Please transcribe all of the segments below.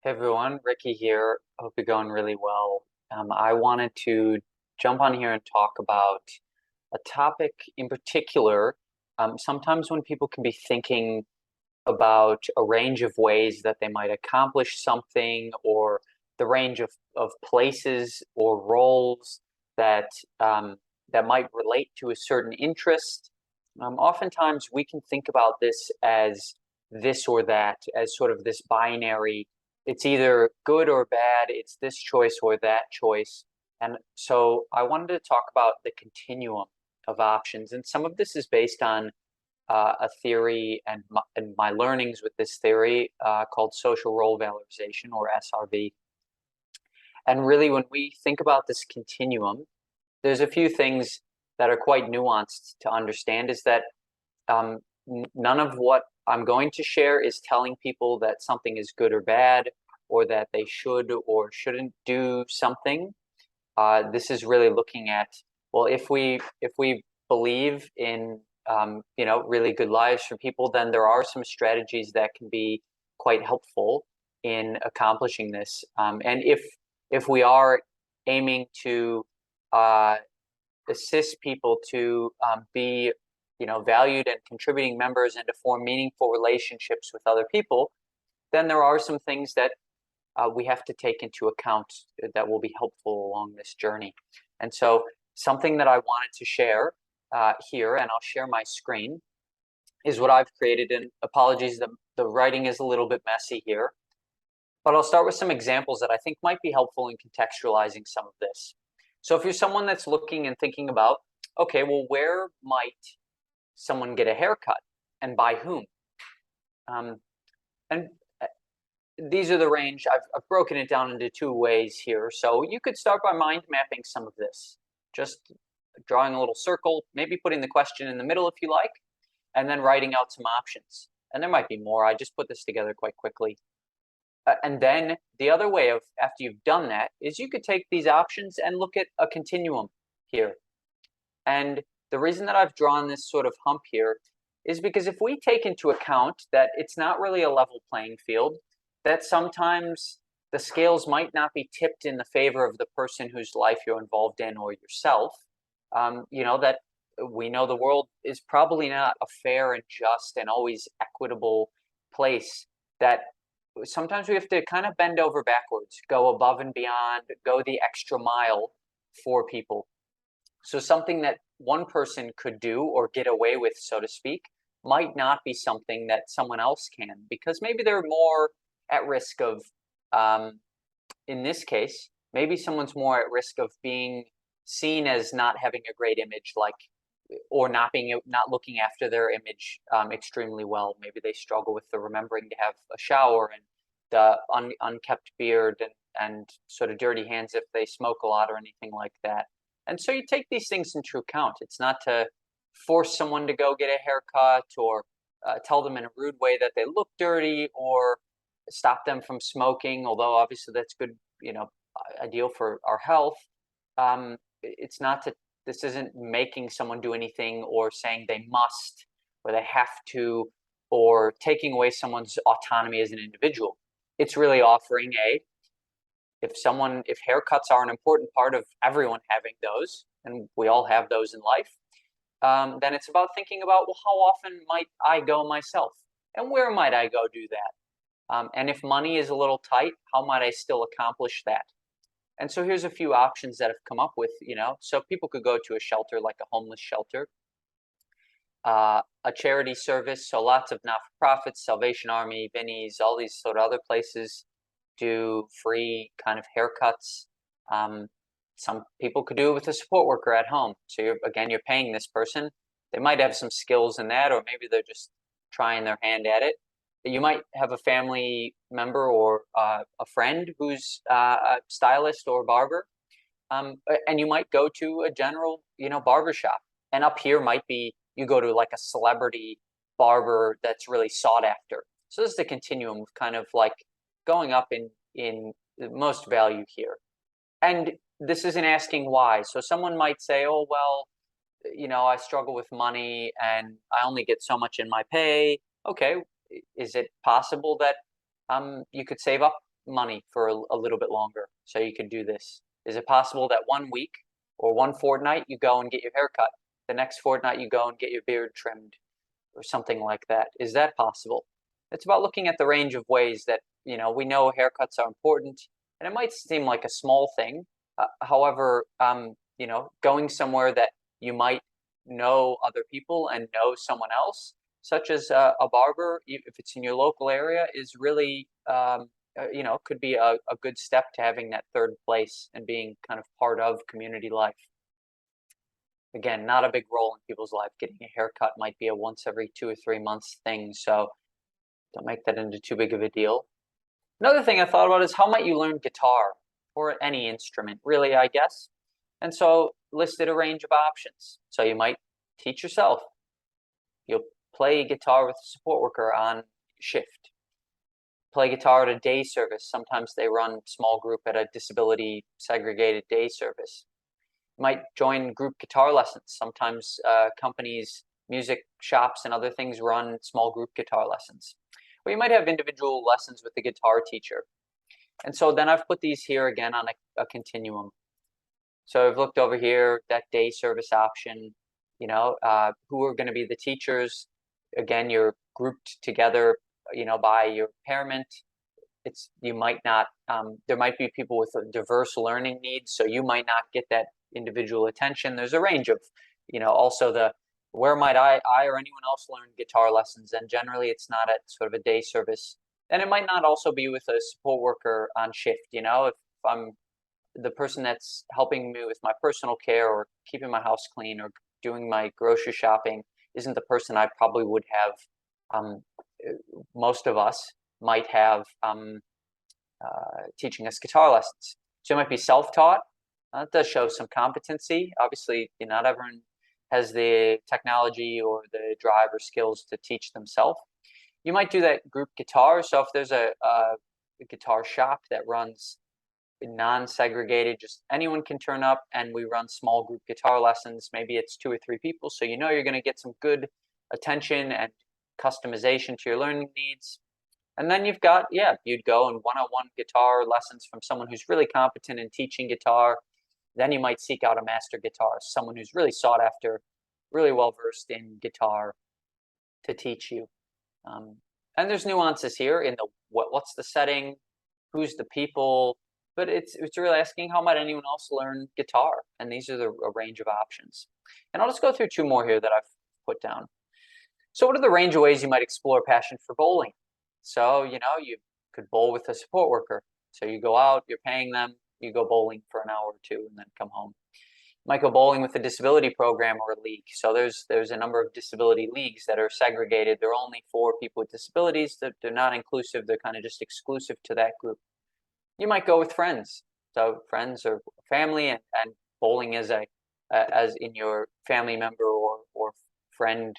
Hey everyone, Ricky here. Hope you're going really well. I wanted to jump on here and talk about a topic in particular. Sometimes when people can be thinking about a range of ways that they might accomplish something, or the range of places or roles that that might relate to a certain interest, oftentimes we can think about this as this or that, as sort of this binary. It's either good or bad, it's this choice or that choice. And so I wanted to talk about the continuum of options. And some of this is based on a theory and my learnings with this theory called social role valorization, or SRV. And really, when we think about this continuum, there's a few things that are quite nuanced to understand. Is that none of what I'm going to share is telling people that something is good or bad, or that they should or shouldn't do something. This is really looking at, well, if we believe in really good lives for people, then there are some strategies that can be quite helpful in accomplishing this. And if we are aiming to uh, assist people to be valued and contributing members and to form meaningful relationships with other people, then there are some things that we have to take into account that will be helpful along this journey. And so something that I wanted to share here, and I'll share my screen, is what I've created. And apologies, the writing is a little bit messy here, but I'll start with some examples that I think might be helpful in contextualizing some of this. So if you're someone that's looking and thinking about, okay, well, where might someone get a haircut and by whom? And these are the range. I've broken it down into two ways here. So you could start by mind mapping some of this, just drawing a little circle, maybe putting the question in the middle if you like, and then writing out some options. And there might be more. I just put this together quite quickly. And then the other way of, after you've done that, is you could take these options and look at a continuum here. And the reason that I've drawn this sort of hump here is because if we take into account that it's not really a level playing field, that sometimes the scales might not be tipped in the favor of the person whose life you're involved in or yourself, that we know the world is probably not a fair and just and always equitable place, that sometimes we have to kind of bend over backwards, go above and beyond, go the extra mile for people. So something that one person could do or get away with, so to speak, might not be something that someone else can, because maybe they're more at risk of, in this case, maybe someone's more at risk of being seen as not having a great image, or not looking after their image extremely well. Maybe they struggle with the remembering to have a shower, and the unkept beard, and sort of dirty hands if they smoke a lot or anything like that. And so you take these things into account. It's not to force someone to go get a haircut, or tell them in a rude way that they look dirty, or stop them from smoking, although obviously that's good, ideal for our health. It's not to, this isn't making someone do anything or saying they must or they have to, or taking away someone's autonomy as an individual. It's really offering if haircuts are an important part of everyone having those, and we all have those in life, then it's about thinking about, well, how often might I go myself? And where might I go do that? And if money is a little tight, how might I still accomplish that? And so here's a few options that have come up with, so people could go to a shelter like a homeless shelter, a charity service. So lots of not-for-profits, Salvation Army, Vinnie's, all these sort of other places do free kind of haircuts. Some people could do it with a support worker at home. So you're paying this person. They might have some skills in that, or maybe they're just trying their hand at it. You might have a family member or a friend who's a stylist or barber, and you might go to a general, barber shop. And up here might be you go to like a celebrity barber that's really sought after. So this is the continuum of kind of like going up in the most value here. And this isn't asking why. So someone might say, oh, well, I struggle with money and I only get so much in my pay. Okay, is it possible that you could save up money for a little bit longer so you can do this? Is it possible that one week or one fortnight you go and get your hair cut? The next fortnight you go and get your beard trimmed or something like that. Is that possible? It's about looking at the range of ways that, we know haircuts are important, and it might seem like a small thing. However, going somewhere that you might know other people and know someone else, such as a barber, if it's in your local area, is really, could be a good step to having that third place and being kind of part of community life. Again, not a big role in people's life. Getting a haircut might be a once every 2 or 3 months thing, so don't make that into too big of a deal. Another thing I thought about is how might you learn guitar or any instrument, really, I guess. And so listed a range of options. So you might teach yourself. You'll play guitar with a support worker on shift. Play guitar at a day service. Sometimes they run small group at a disability segregated day service. You might join group guitar lessons. Sometimes companies, music shops, and other things run small group guitar lessons. Or you might have individual lessons with the guitar teacher. And so then I've put these here again on a continuum. So I've looked over here, that day service option, who are going to be the teachers. Again, you're grouped together, by your impairment. You might not, there might be people with diverse learning needs, so you might not get that individual attention. There's a range of, also where might I or anyone else learn guitar lessons? And generally it's not at sort of a day service. And it might not also be with a support worker on shift, if I'm the person that's helping me with my personal care or keeping my house clean or doing my grocery shopping isn't the person I probably would have, most of us might have teaching us guitar lessons. So it might be self-taught. That does show some competency. Obviously, not everyone has the technology or the drive or skills to teach themselves. You might do that group guitar. So if there's a guitar shop that runs non-segregated, just anyone can turn up, and we run small group guitar lessons. Maybe it's 2 or 3 people, so you're going to get some good attention and customization to your learning needs. And then you've got, you'd go in one-on-one guitar lessons from someone who's really competent in teaching guitar. Then you might seek out a master guitarist, someone who's really sought after, really well versed in guitar to teach you. And there's nuances here in the what's the setting, who's the people, but it's really asking how might anyone else learn guitar, and these are a range of options. And I'll just go through 2 more here that I've put down. So what are the range of ways you might explore passion for bowling? So you could bowl with a support worker. So you go out, you're paying them, you go bowling for an hour or 2, and then come home. You might go bowling with a disability program or a league. So there's a number of disability leagues that are segregated. They're only for people with disabilities. They're not inclusive. They're kind of just exclusive to that group. You might go with friends. So friends or family, and bowling as in your family member or friend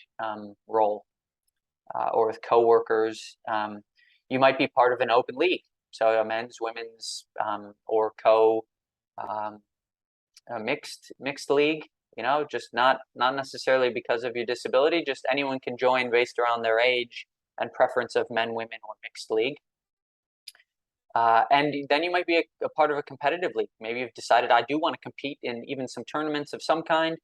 role, or with coworkers. You might be part of an open league. So a men's, women's, or mixed league, just not necessarily because of your disability, just anyone can join based around their age and preference of men, women, or mixed league. And then you might be a part of a competitive league. Maybe you've decided I do want to compete in even some tournaments of some kind.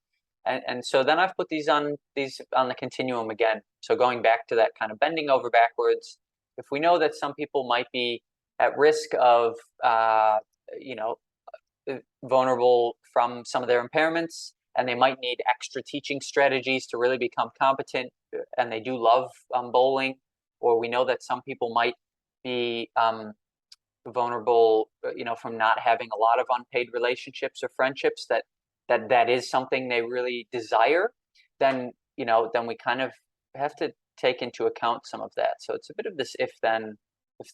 And so then I've put these on the continuum again. So going back to that kind of bending over backwards, if we know that some people might be at risk of, vulnerable from some of their impairments, and they might need extra teaching strategies to really become competent, and they do love bowling, or we know that some people might be vulnerable, from not having a lot of unpaid relationships or friendships, that is something they really desire, then we kind of have to take into account some of that. So it's a bit of this if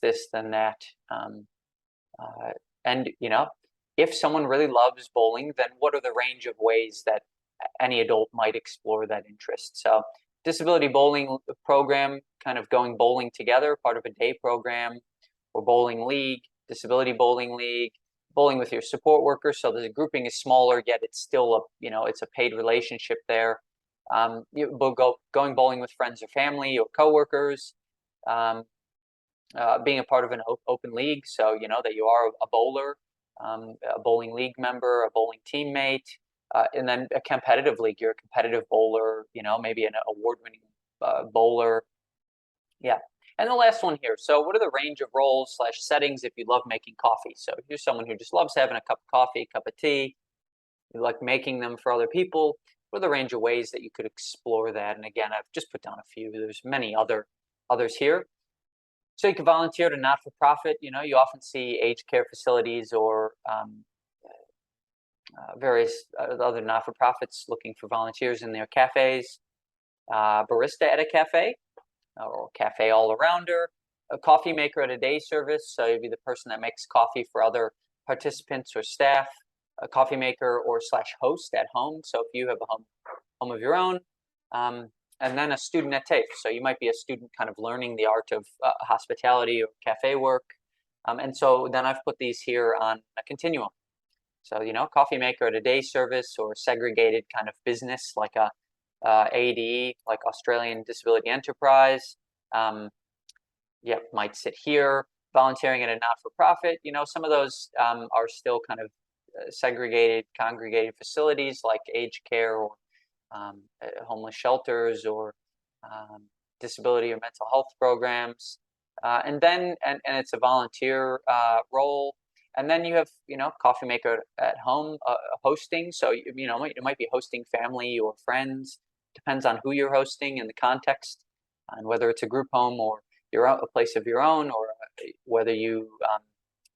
this, then that. And if someone really loves bowling, then what are the range of ways that any adult might explore that interest? So disability bowling program, kind of going bowling together, part of a day program, or bowling league, disability bowling league, bowling with your support worker. So the grouping is smaller, yet it's still it's a paid relationship there. Going bowling with friends or family or coworkers. being a part of an open league, so you know that you are a bowler, a bowling league member, a bowling teammate, and then a competitive league. You're a competitive bowler, you know, maybe an award-winning bowler. Yeah. And the last one here. So what are the range of roles slash settings if you love making coffee? So if you're someone who just loves having a cup of coffee, cup of tea, you like making them for other people, what are the range of ways that you could explore that? And again, I've just put down a few. There's many others here. So you can volunteer to not-for-profit. You know, you often see aged care facilities or various other not-for-profits looking for volunteers in their cafes. Barista at a cafe, or cafe all-arounder, a coffee maker at a day service, so you'd be the person that makes coffee for other participants or staff, a coffee maker or slash host at home, so if you have a home of your own, and then a student at TAFE, so you might be a student kind of learning the art of hospitality or cafe work, and so then I've put these here on a continuum. So, you know, coffee maker at a day service or segregated kind of business like a ADE, like Australian Disability Enterprise, yeah, might sit here. Volunteering at a not-for-profit, you know, some of those are still kind of segregated, congregated facilities like aged care or homeless shelters or disability or mental health programs. And it's a volunteer role. And then you have, you know, coffee maker at home hosting. So, you know, you might be hosting family or friends. Depends on who you're hosting and the context, and whether it's a group home or a place of your own, or whether you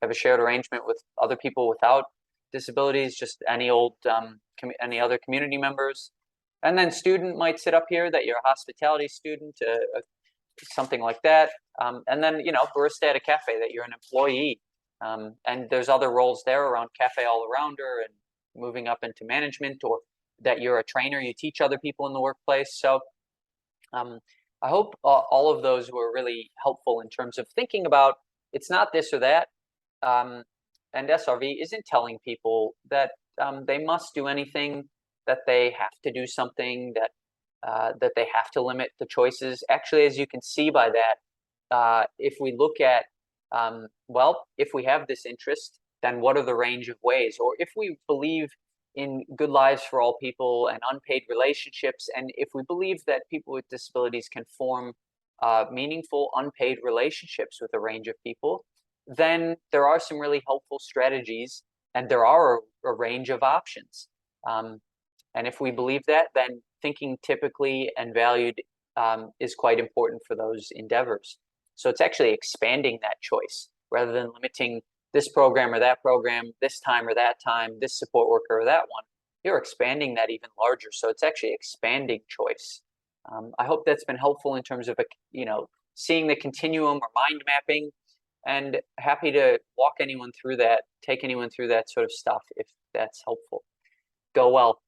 have a shared arrangement with other people without disabilities, just any any other community members. And then student might sit up here that you're a hospitality student, something like that. And then, you know, barista at a cafe that you're an employee. And there's other roles there around cafe all-arounder and moving up into management, or that you're a trainer, you teach other people in the workplace. So I hope all of those were really helpful in terms of thinking about it's not this or that. And SRV isn't telling people that they must do anything, that they have to do something, that they have to limit the choices. Actually, as you can see by that, if we look at, well, if we have this interest, then what are the range of ways? Or if we believe in good lives for all people and unpaid relationships, and if we believe that people with disabilities can form meaningful unpaid relationships with a range of people, then there are some really helpful strategies, and there are a range of options. And if we believe that, then thinking typically and valued is quite important for those endeavors. So it's actually expanding that choice rather than limiting this program or that program, this time or that time, this support worker or that one. You're expanding that even larger. So it's actually expanding choice. I hope that's been helpful in terms of, you know, seeing the continuum or mind mapping, and happy to walk anyone through that, take anyone through that sort of stuff if that's helpful. Go well.